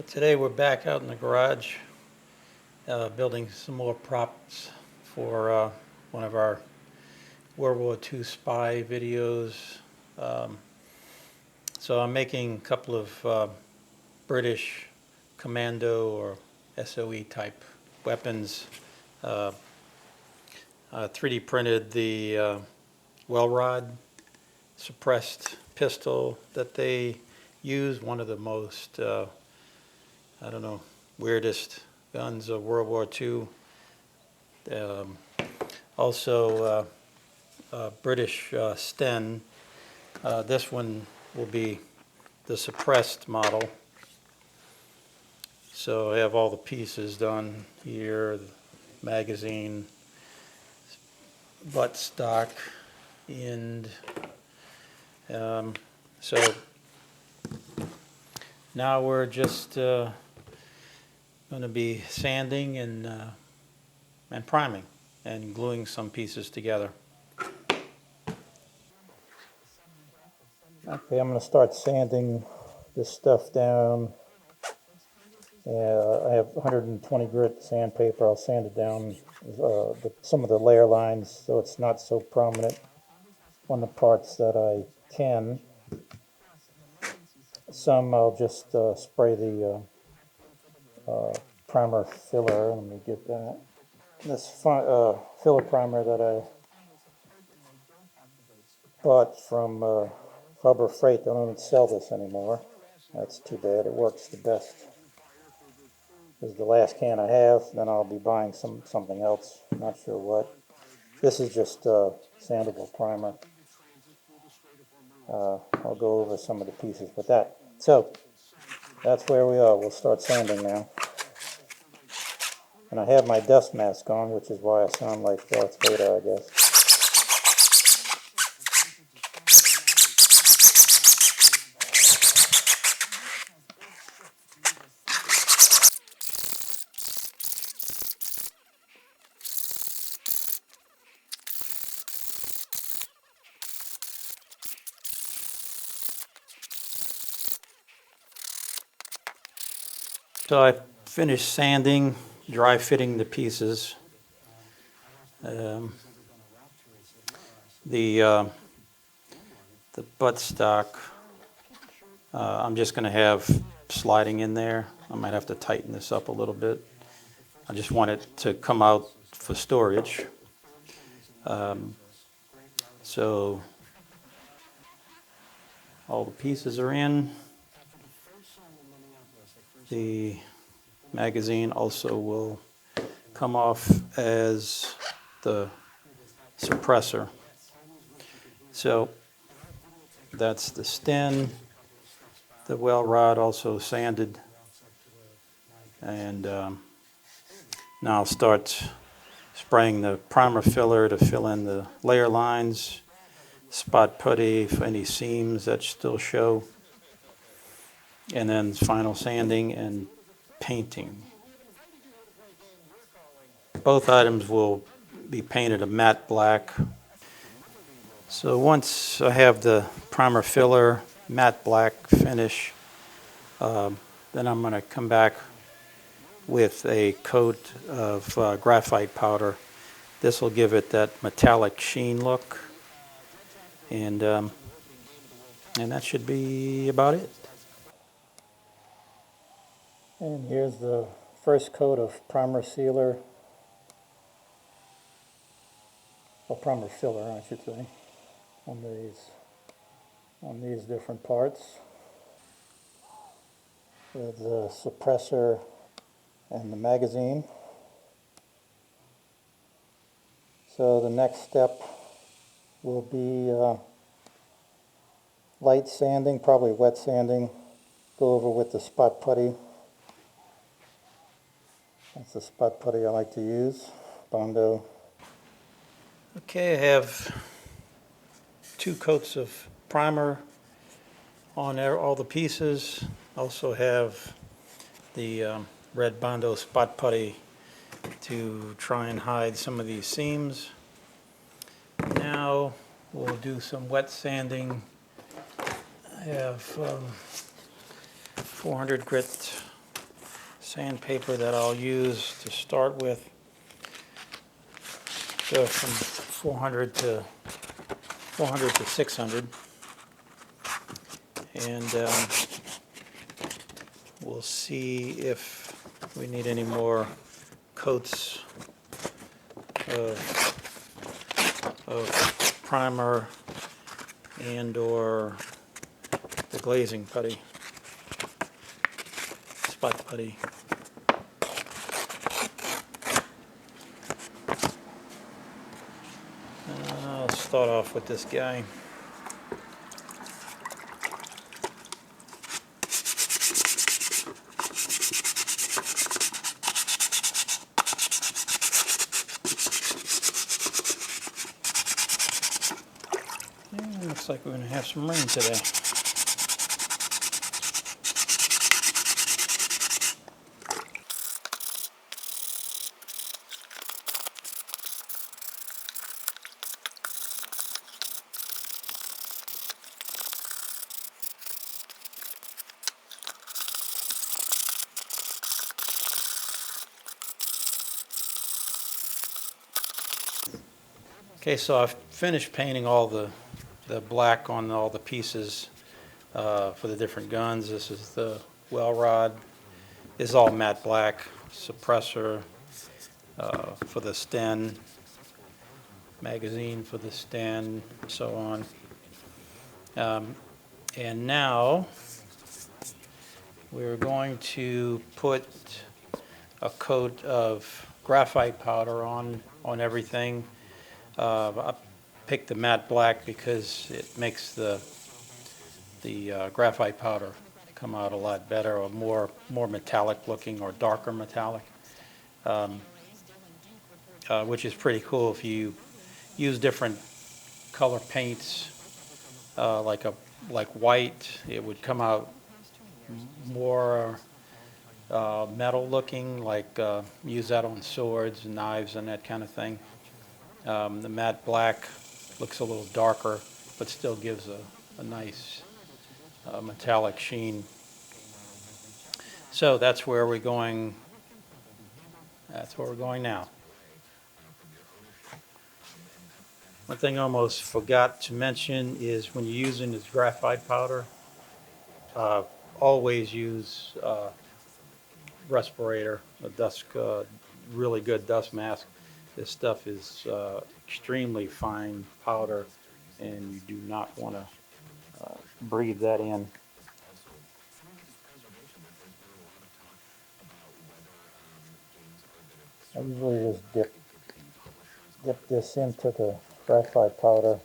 Today we're back out in the garage building some more props for one of our World War II spy videos. So I'm making a couple of British commando or SOE type weapons. 3D printed the Welrod suppressed pistol that they use, one of the most I don't know, weirdest guns of World War II. Also, British STEN. This one will be the suppressed model. So I have all the pieces done here, the magazine, butt stock, and so now we're just going to be sanding and priming and gluing some pieces together. Okay, I'm going to start sanding this stuff down. I have 120 grit sandpaper. I'll sand it down some of the layer lines so it's not so prominent on the parts that I can. Some I'll just spray the primer filler. Let me get that. This filler primer that I bought from Harbor Freight. They don't even sell this anymore. That's too bad. It works the best. This is the last can I have. Then I'll be buying something else. Not sure what. This is just sandable primer. I'll go over some of the pieces with that. So that's where we are. We'll start sanding now. And I have my dust mask on, which is why I sound like Darth Vader, I guess. So I finished sanding, dry fitting the pieces. The buttstock, I'm just going to have sliding in there. I might have to tighten this up a little bit. I just want it to come out for storage. So all the pieces are in. The magazine also will come off as the suppressor. So that's the STEN, the Welrod also sanded, and now I'll start spraying the primer filler to fill in the layer lines, spot putty for any seams that still show, and then final sanding and painting. Both items will be painted a matte black. So once I have the primer filler matte black finish, then I'm going to come back with a coat of graphite powder. This will give it that metallic sheen look, and that should be about it. And here's the first coat of primer sealer, or primer filler, I should say, on these different parts. With the suppressor and the magazine. So the next step will be light sanding, probably wet sanding. Go over with the spot putty. That's the spot putty I like to use, Bondo. Okay, I have 2 coats of primer on there, all the pieces. Also have the red Bondo spot putty to try and hide some of these seams. Now we'll do some wet sanding. I have 400 grit sandpaper that I'll use to start with. Go from 400 to 600, and we'll see if we need any more coats of primer and or the glazing putty, spot putty. I'll start off with this guy. And looks like we're going to have some rain today. Okay, so I've finished painting all the black on all the pieces for the different guns. This is the Welrod. This is all matte black. Suppressor for the STEN, magazine for the STEN, and so on. And now we're going to put a coat of graphite powder on everything. I picked the matte black because it makes the graphite powder come out a lot better, or more metallic looking, or darker metallic, which is pretty cool if you use different color paints, like white. It would come out more metal looking, like use that on swords and knives and that kind of thing. The matte black looks a little darker, but still gives a nice metallic sheen. So that's where we're going. That's where we're going now. One thing I almost forgot to mention is when you're using this graphite powder, always use respirator, a dust, really good dust mask. This stuff is extremely fine powder, and you do not want to breathe that in. I usually just dip this into the graphite powder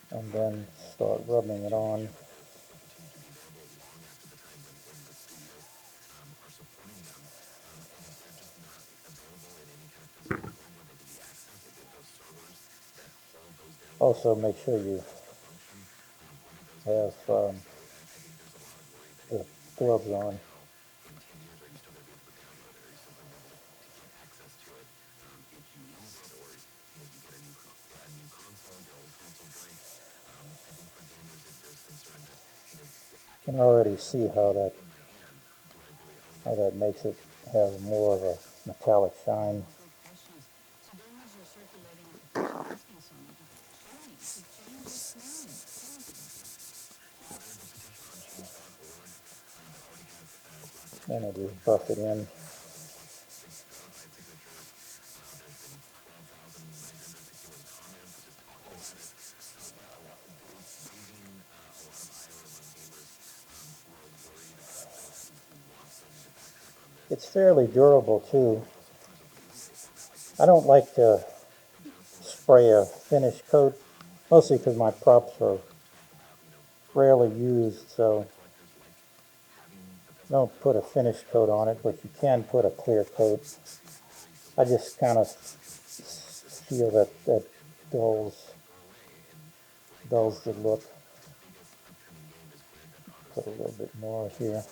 and then start rubbing it on. Also, make sure you have the gloves on. You can already see how that makes it have more of a metallic shine. Then I just buff it in. It's fairly durable too. I don't like to spray a finish coat, mostly because my props are rarely used, so don't put a finish coat on it, but you can put a clear coat. I just kind of feel that dulls the look. Put a little bit more here.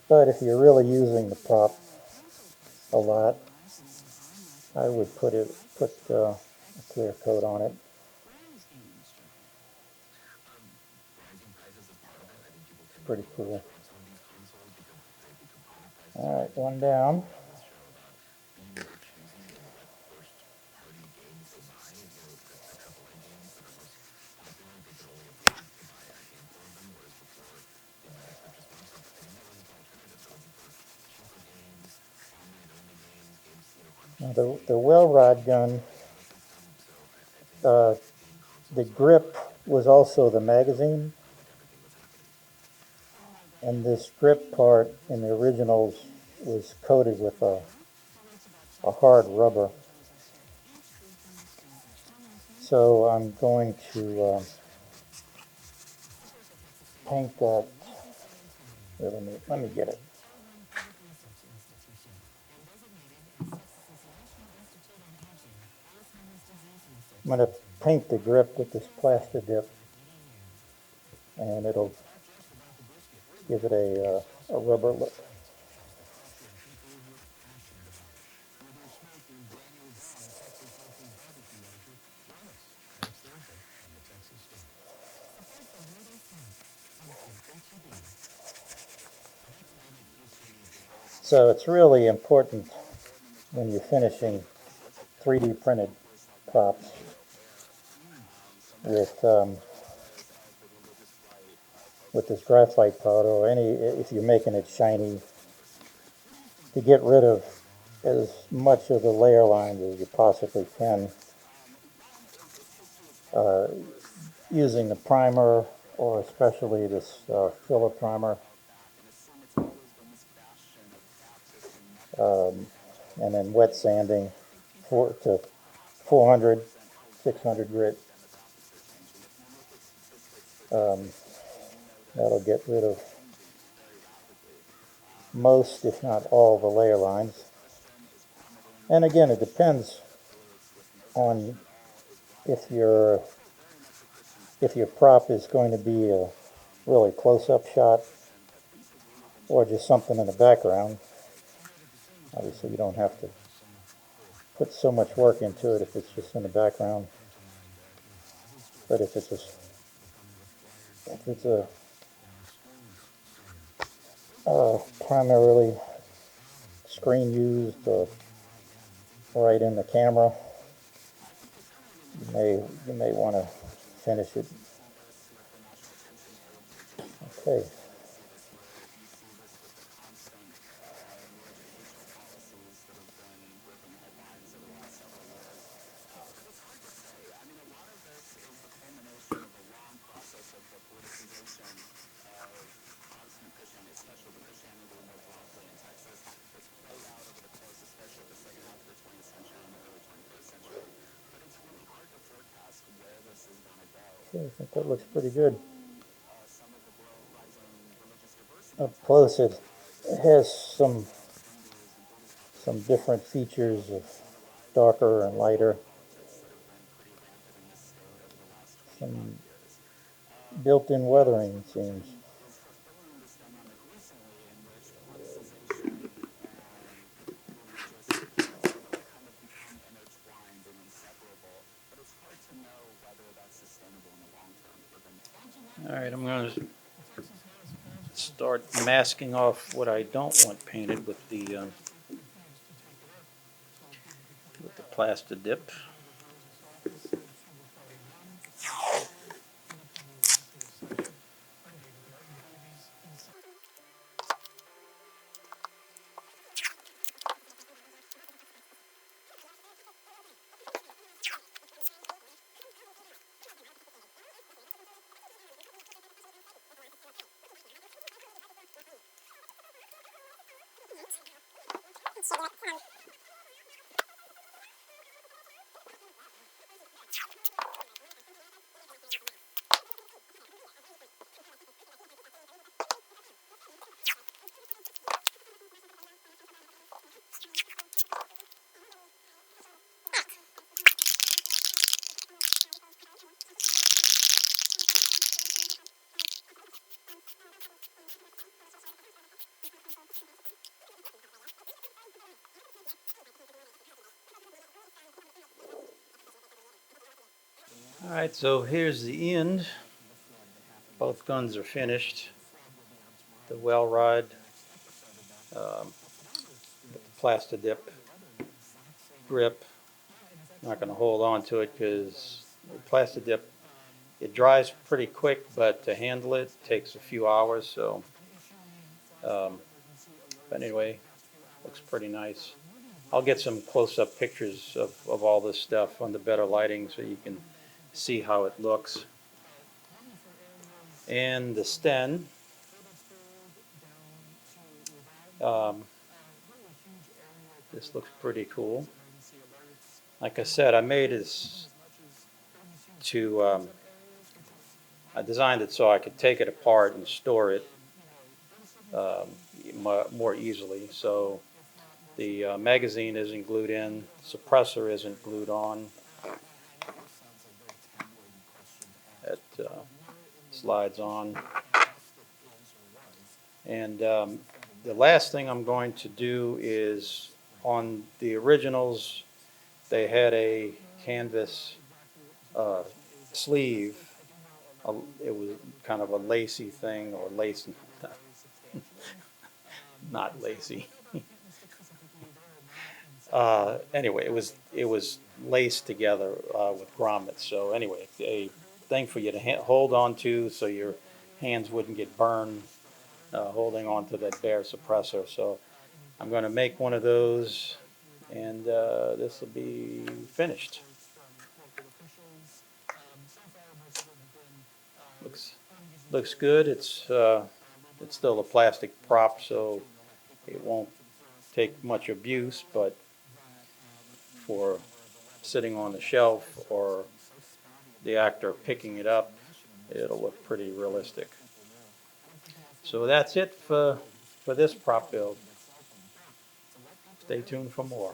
But if you're really using the prop a lot, I would put a clear coat on it. It's pretty cool. All right, one down. Now the Welrod gun, the grip was also the magazine, and this grip part in the originals was coated with a hard rubber. So I'm going to paint that. Let me get it. I'm going to paint the grip with this plastic dip, and it'll give it a rubber look. So it's really important when you're finishing 3D printed props with this graphite powder, or if you're making it shiny, to get rid of as much of the layer lines as you possibly can, using the primer, or especially this filler primer, and then wet sanding to 400, 600 grit. That'll get rid of most, if not all, the layer lines. And again, it depends on if your prop is going to be a really close-up shot or just something in the background. Obviously, you don't have to put so much work into it if it's just in the background. But if it's primarily screen used right in the camera, you may want to finish it. Okay. I think that looks pretty good. Up close, it has some different features of darker and lighter. Some built-in weathering, it seems. All right, I'm going to start masking off what I don't want painted with the plastic dip. All right, so here's the end. Both guns are finished. The Welrod with the Plastidip grip. I'm not going to hold on to it because the Plastidip, it dries pretty quick, but to handle it takes a few hours. So, but anyway, looks pretty nice. I'll get some close-up pictures of all this stuff on the better lighting so you can see how it looks. And the STEN, this looks pretty cool. Like I said, I made this to, I designed it so I could take it apart and store it more easily. So the magazine isn't glued in, suppressor isn't glued on. It slides on. And the last thing I'm going to do is, on the originals, they had a canvas sleeve. It was kind of a lacy thing, or lace, not lacy. Anyway, it was laced together with grommets. So anyway, a thing for you to hold on to so your hands wouldn't get burned holding on to that bare suppressor. So I'm going to make one of those, and this will be finished. Looks good. It's still a plastic prop, so it won't take much abuse, but for sitting on the shelf or the actor picking it up, it'll look pretty realistic. So that's it for this prop build. Stay tuned for more.